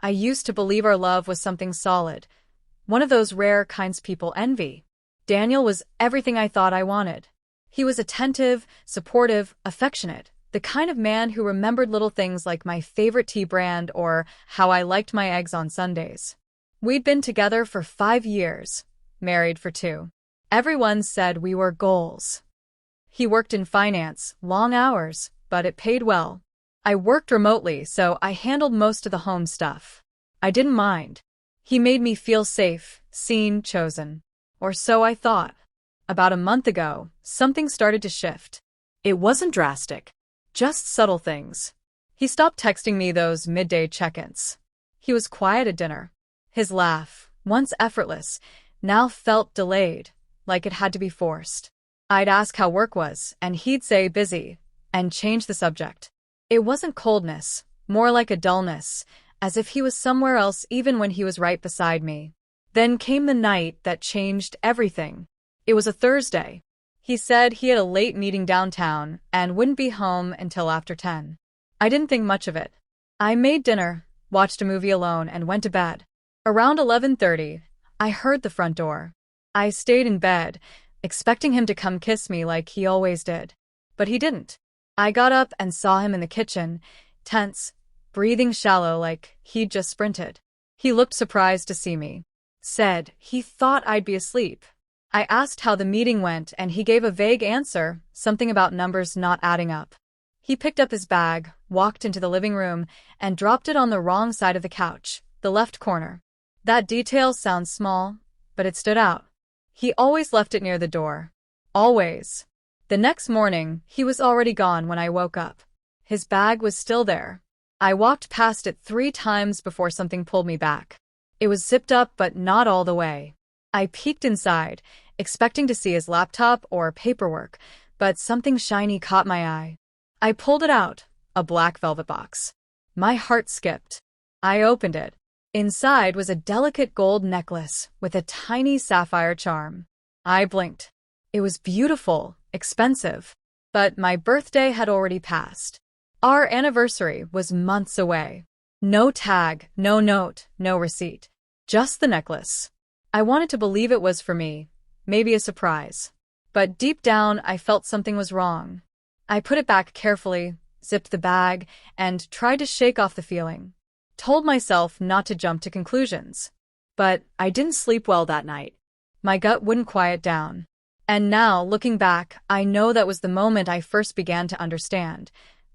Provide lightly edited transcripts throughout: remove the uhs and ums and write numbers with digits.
I used to believe our love was something solid, one of those rare kinds people envy. Daniel was everything I thought I wanted. He was attentive, supportive, affectionate, the kind of man who remembered little things like my favorite tea brand or how I liked my eggs on Sundays. We'd been together for 5 years, married for 2. Everyone said we were goals. He worked in finance, long hours, but it paid well. I worked remotely, so I handled most of the home stuff. I didn't mind. He made me feel safe, seen, chosen. Or so I thought. About a month ago, something started to shift. It wasn't drastic, just subtle things. He stopped texting me those midday check-ins. He was quiet at dinner. His laugh, once effortless, now felt delayed, like it had to be forced. I'd ask how work was, and he'd say busy, and change the subject. It wasn't coldness, more like a dullness, as if he was somewhere else even when he was right beside me. Then came the night that changed everything. It was a Thursday. He said he had a late meeting downtown and wouldn't be home until after 10. I didn't think much of it. I made dinner, watched a movie alone, and went to bed. Around 11:30, I heard the front door. I stayed in bed, expecting him to come kiss me like he always did. But he didn't. I got up and saw him in the kitchen, tense, breathing shallow like he'd just sprinted. He looked surprised to see me. Said he thought I'd be asleep. I asked how the meeting went and he gave a vague answer, something about numbers not adding up. He picked up his bag, walked into the living room, and dropped it on the wrong side of the couch, the left corner. That detail sounds small, but it stood out. He always left it near the door. Always. The next morning, he was already gone when I woke up. His bag was still there. I walked past it 3 times before something pulled me back. It was zipped up but not all the way. I peeked inside, expecting to see his laptop or paperwork, but something shiny caught my eye. I pulled it out, a black velvet box. My heart skipped. I opened it. Inside was a delicate gold necklace with a tiny sapphire charm. I blinked. It was beautiful, expensive, but my birthday had already passed. Our anniversary was months away. No tag, no note, no receipt. Just the necklace. I wanted to believe it was for me, maybe a surprise. But deep down, I felt something was wrong. I put it back carefully, zipped the bag, and tried to shake off the feeling. Told myself not to jump to conclusions. But I didn't sleep well that night. My gut wouldn't quiet down. And now, looking back, I know that was the moment I first began to understand.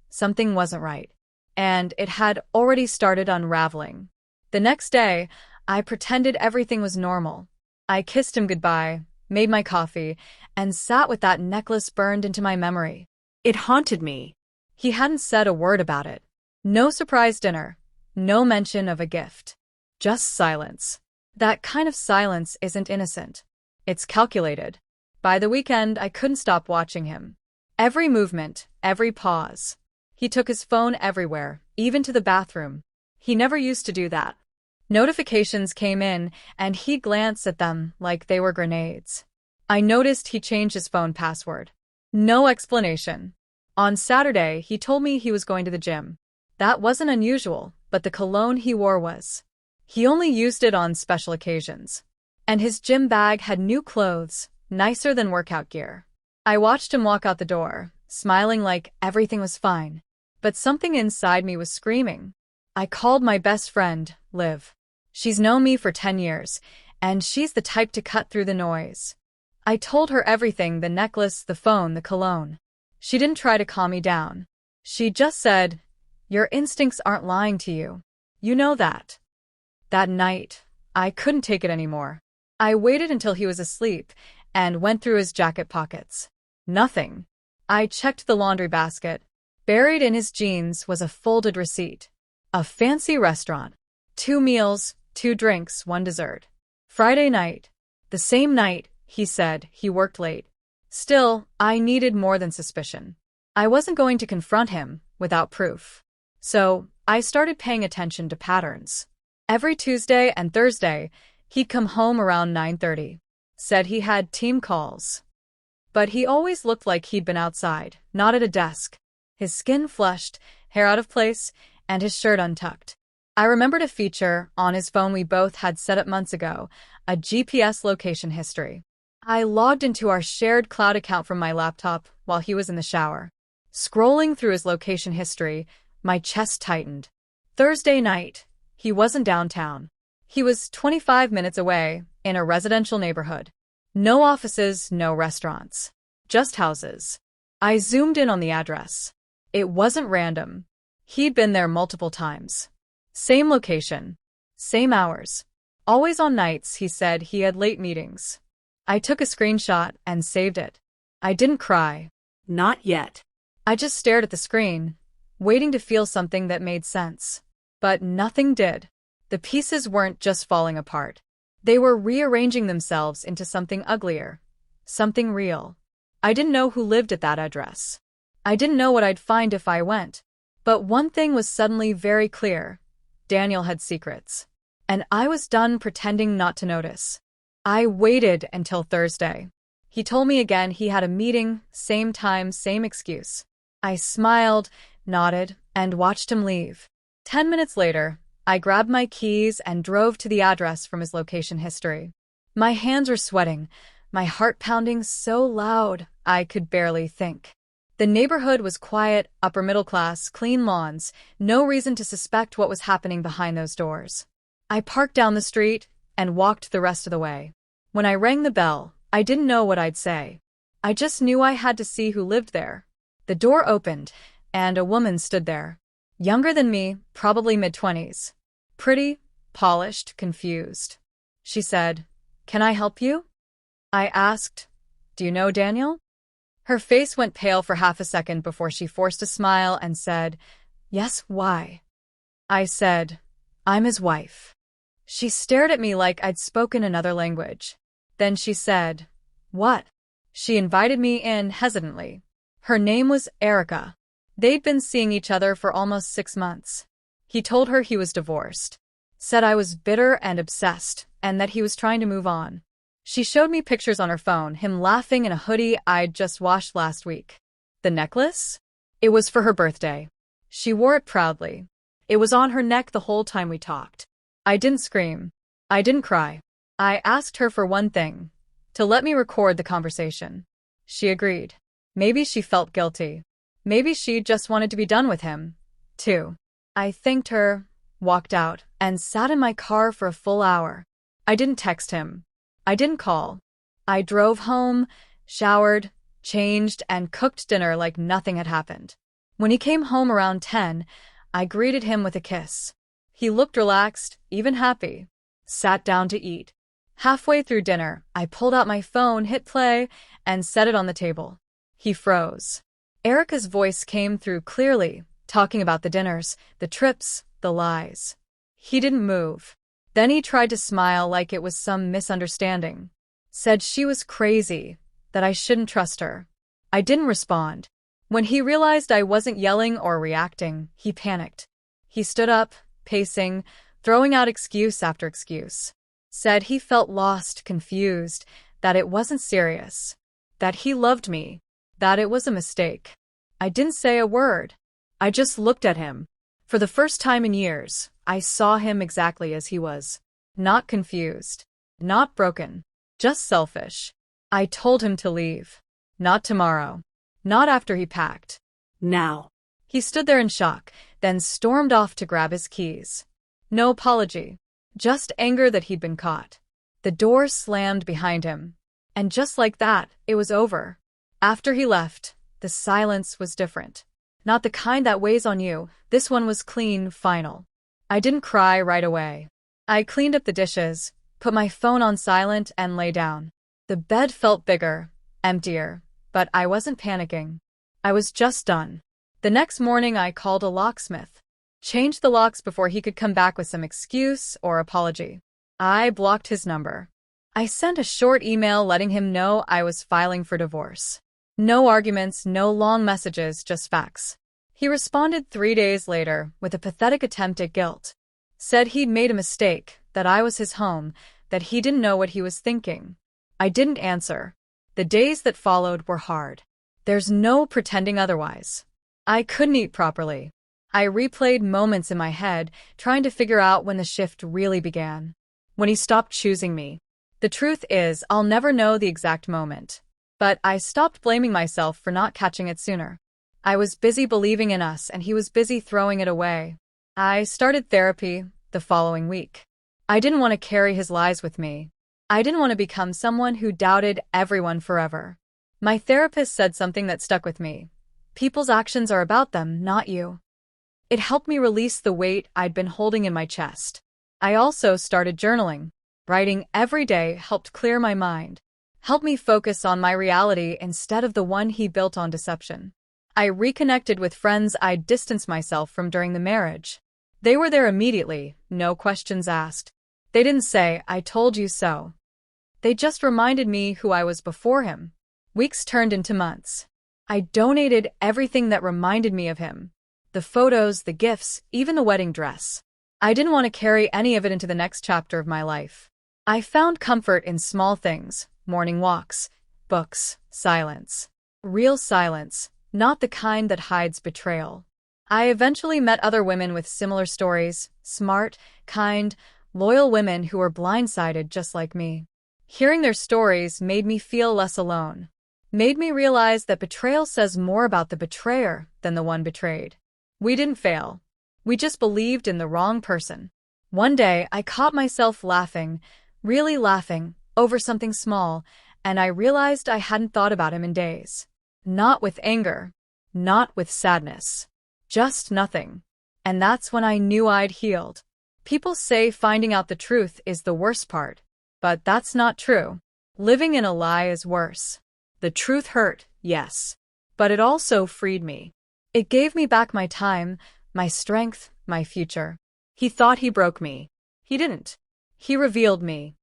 Something wasn't right. And it had already started unraveling. The next day, I pretended everything was normal. I kissed him goodbye, made my coffee, and sat with that necklace burned into my memory. It haunted me. He hadn't said a word about it. No surprise dinner. No mention of a gift. Just silence. That kind of silence isn't innocent. It's calculated. By the weekend, I couldn't stop watching him. Every movement, every pause. He took his phone everywhere, even to the bathroom. He never used to do that. Notifications came in, and he'd glance at them like they were grenades. I noticed he changed his phone password. No explanation. On Saturday, he told me he was going to the gym. That wasn't unusual, but the cologne he wore was. He only used it on special occasions. And his gym bag had new clothes, nicer than workout gear. I watched him walk out the door, smiling like everything was fine. But something inside me was screaming. I called my best friend, Liv. She's known me for 10 years, and she's the type to cut through the noise. I told her everything, the necklace, the phone, the cologne. She didn't try to calm me down. She just said, "Your instincts aren't lying to you. You know that." That night, I couldn't take it anymore. I waited until he was asleep and went through his jacket pockets. Nothing. I checked the laundry basket. Buried in his jeans was a folded receipt. A fancy restaurant. 2 meals, 2 drinks, 1 dessert. Friday night. The same night, he said, he worked late. Still, I needed more than suspicion. I wasn't going to confront him without proof. So, I started paying attention to patterns. Every Tuesday and Thursday, he'd come home around 9:30. Said he had team calls. But he always looked like he'd been outside, not at a desk. His skin flushed, hair out of place, and his shirt untucked. I remembered a feature on his phone we both had set up months ago, a GPS location history. I logged into our shared cloud account from my laptop while he was in the shower. Scrolling through his location history, my chest tightened. Thursday night. He wasn't downtown. He was 25 minutes away, in a residential neighborhood. No offices, no restaurants. Just houses. I zoomed in on the address. It wasn't random. He'd been there multiple times. Same location. Same hours. Always on nights, he said he had late meetings. I took a screenshot and saved it. I didn't cry. Not yet. I just stared at the screen, waiting to feel something that made sense. But nothing did. The pieces weren't just falling apart. They were rearranging themselves into something uglier. Something real. I didn't know who lived at that address. I didn't know what I'd find if I went. But one thing was suddenly very clear. Daniel had secrets. And I was done pretending not to notice. I waited until Thursday. He told me again he had a meeting, same time, same excuse. I smiled, nodded, and watched him leave. 10 minutes later, I grabbed my keys and drove to the address from his location history. My hands were sweating, my heart pounding so loud I could barely think. The neighborhood was quiet, upper middle class, clean lawns, no reason to suspect what was happening behind those doors. I parked down the street and walked the rest of the way. When I rang the bell, I didn't know what I'd say. I just knew I had to see who lived there. The door opened, and a woman stood there. Younger than me, probably mid-20s. Pretty, polished, confused. She said, "Can I help you?" I asked, "Do you know Daniel?" Her face went pale for half a second before she forced a smile and said, "Yes, why?" I said, "I'm his wife." She stared at me like I'd spoken another language. Then she said, "What?" She invited me in hesitantly. Her name was Erica. They'd been seeing each other for almost 6 months. He told her he was divorced. Said I was bitter and obsessed, and that he was trying to move on. She showed me pictures on her phone, him laughing in a hoodie I'd just washed last week. The necklace? It was for her birthday. She wore it proudly. It was on her neck the whole time we talked. I didn't scream. I didn't cry. I asked her for one thing, to let me record the conversation. She agreed. Maybe she felt guilty. Maybe she just wanted to be done with him, too. I thanked her, walked out, and sat in my car for a full hour. I didn't text him. I didn't call. I drove home, showered, changed, and cooked dinner like nothing had happened. When he came home around 10, I greeted him with a kiss. He looked relaxed, even happy. Sat down to eat. Halfway through dinner, I pulled out my phone, hit play, and set it on the table. He froze. Erica's voice came through clearly, talking about the dinners, the trips, the lies. He didn't move. Then he tried to smile like it was some misunderstanding. Said she was crazy, that I shouldn't trust her. I didn't respond. When he realized I wasn't yelling or reacting, he panicked. He stood up, pacing, throwing out excuse after excuse. Said he felt lost, confused, that it wasn't serious. That he loved me. That it was a mistake. I didn't say a word. I just looked at him. For the first time in years, I saw him exactly as he was. Not confused. Not broken. Just selfish. I told him to leave. Not tomorrow. Not after he packed. Now. He stood there in shock, then stormed off to grab his keys. No apology. Just anger that he'd been caught. The door slammed behind him. And just like that, it was over. After he left, the silence was different. Not the kind that weighs on you. This one was clean, final. I didn't cry right away. I cleaned up the dishes, put my phone on silent, and lay down. The bed felt bigger, emptier, but I wasn't panicking. I was just done. The next morning I called a locksmith. Changed the locks before he could come back with some excuse or apology. I blocked his number. I sent a short email letting him know I was filing for divorce. No arguments, no long messages, just facts. He responded 3 days later with a pathetic attempt at guilt. Said he'd made a mistake, that I was his home, that he didn't know what he was thinking. I didn't answer. The days that followed were hard. There's no pretending otherwise. I couldn't eat properly. I replayed moments in my head, trying to figure out when the shift really began. When he stopped choosing me. The truth is, I'll never know the exact moment. But I stopped blaming myself for not catching it sooner. I was busy believing in us, and he was busy throwing it away. I started therapy the following week. I didn't want to carry his lies with me. I didn't want to become someone who doubted everyone forever. My therapist said something that stuck with me. People's actions are about them, not you. It helped me release the weight I'd been holding in my chest. I also started journaling. Writing every day helped clear my mind, helped me focus on my reality instead of the one he built on deception. I reconnected with friends I'd distanced myself from during the marriage. They were there immediately, no questions asked. They didn't say, "I told you so." They just reminded me who I was before him. Weeks turned into months. I donated everything that reminded me of him. The photos, the gifts, even the wedding dress. I didn't want to carry any of it into the next chapter of my life. I found comfort in small things, morning walks, books, silence. Real silence, not the kind that hides betrayal. I eventually met other women with similar stories, smart, kind, loyal women who were blindsided just like me. Hearing their stories made me feel less alone. Made me realize that betrayal says more about the betrayer than the one betrayed. We didn't fail. We just believed in the wrong person. One day, I caught myself laughing, really laughing, over something small, and I realized I hadn't thought about him in days. Not with anger, not with sadness. Just nothing. And that's when I knew I'd healed. People say finding out the truth is the worst part, but that's not true. Living in a lie is worse. The truth hurt, yes, but it also freed me. It gave me back my time, my strength, my future. He thought he broke me. He didn't. He revealed me.